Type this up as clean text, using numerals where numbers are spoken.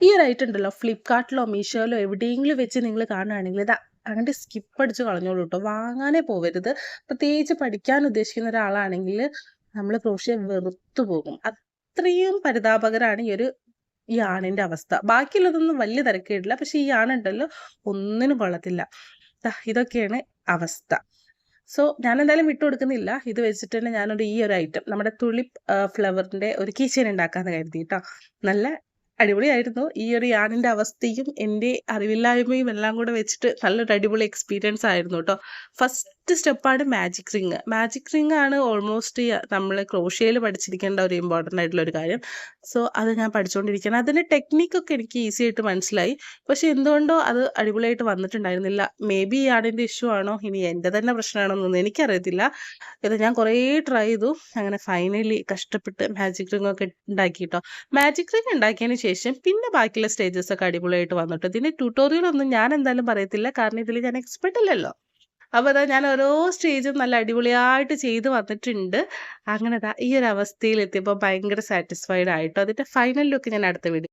ഈ ഒരു ഐറ്റം ഉണ്ടല്ലോ ഫ്ലിപ്കാർട്ടിലോ മീഷോയിലോ എവിടെയെങ്കിലും വെച്ച് നിങ്ങൾ കാണുകയാണെങ്കിൽ ഇതാ അങ്ങോട്ട് സ്കിപ്പ് അടിച്ച് കളഞ്ഞോളൂ കേട്ടോ. വാങ്ങാനേ പോവരുത്. പ്രത്യേകിച്ച് പഠിക്കാൻ ഉദ്ദേശിക്കുന്ന ഒരാളാണെങ്കിൽ നമ്മൾ ക്രോഷ്യ വെറുത്തു പോകും. അത്രയും പരിതാപകരമാണ് ഈ ആണിന്റെ അവസ്ഥ. ബാക്കിയുള്ളതൊന്നും വലിയ തിരക്കേടില്ല, പക്ഷെ ഈ ആണുണ്ടല്ലോ ഒന്നിനും കൊള്ളത്തില്ല. ഇതൊക്കെയാണ് അവസ്ഥ. സോ ഞാൻ എന്തായാലും വിട്ടുകൊടുക്കുന്നില്ല. ഇത് വെച്ചിട്ട് തന്നെ ഈ ഒരു ഐറ്റം നമ്മുടെ തുളിപ്പ് ഫ്ലവറിന്റെ ഒരു കീ ചെയിൻ ഉണ്ടാക്കാന്ന് കരുതി കേട്ടോ. നല്ല അടിപൊളിയായിരുന്നു. ഈ ഒരു യാണിന്റെ അവസ്ഥയും എൻ്റെ അറിവില്ലായ്മയും എല്ലാം കൂടെ വെച്ചിട്ട് നല്ലൊരു അടിപൊളി എക്സ്പീരിയൻസ് ആയിരുന്നു കേട്ടോ. ഫസ്റ്റ് സ്റ്റെപ്പാണ് മാജിക് റിങ്. മാജിക് റിങ് ആണ് ഓൾമോസ്റ്റ് നമ്മൾ ക്രോഷ്യയിൽ പഠിച്ചിരിക്കേണ്ട ഒരു ഇമ്പോർട്ടൻ്റ് ആയിട്ടുള്ള ഒരു കാര്യം. സോ അത് ഞാൻ പഠിച്ചുകൊണ്ടിരിക്കുകയാണ്. അതിൻ്റെ ടെക്നിക്കൊക്കെ എനിക്ക് ഈസി ആയിട്ട് മനസ്സിലായി. പക്ഷെ എന്തുകൊണ്ടോ അത് അടിപൊളിയായിട്ട് വന്നിട്ടുണ്ടായിരുന്നില്ല. മേ ബി യാണിൻ്റെ ഇഷ്യൂ ആണോ ഇനി എൻ്റെ തന്നെ പ്രശ്നമാണോ എന്നൊന്നും എനിക്കറിയത്തില്ല. ഇത് ഞാൻ കുറേ ട്രൈ ചെയ്തു. അങ്ങനെ ഫൈനലി കഷ്ടപ്പെട്ട് മാജിക് റിങ് ഒക്കെ ഉണ്ടാക്കി കേട്ടോ. മാജിക് റിങ് ഉണ്ടാക്കിയതിന് ശേഷം പിന്നെ ബാക്കിയുള്ള സ്റ്റേജസ് ഒക്കെ അടിപൊളിയായിട്ട് വന്നിട്ട് ഇതിന്റെ ട്യൂട്ടോറിയൽ ഒന്നും ഞാൻ എന്തായാലും പറയത്തില്ല, കാരണം ഇതിൽ ഞാൻ എക്സ്പെർട്ട് അല്ലല്ലോ. അപ്പോൾ അതാ ഞാൻ ഓരോ സ്റ്റേജും നല്ല അടിപൊളിയായിട്ട് ചെയ്ത് വന്നിട്ടുണ്ട്. അങ്ങനെ ഈ ഒരു അവസ്ഥയിൽ എത്തിയപ്പോൾ ഭയങ്കര സാറ്റിസ്ഫൈഡ് ആയിട്ടോ. അതിന്റെ ഫൈനൽ ലുക്ക് ഞാൻ അടുത്ത വീഡിയോ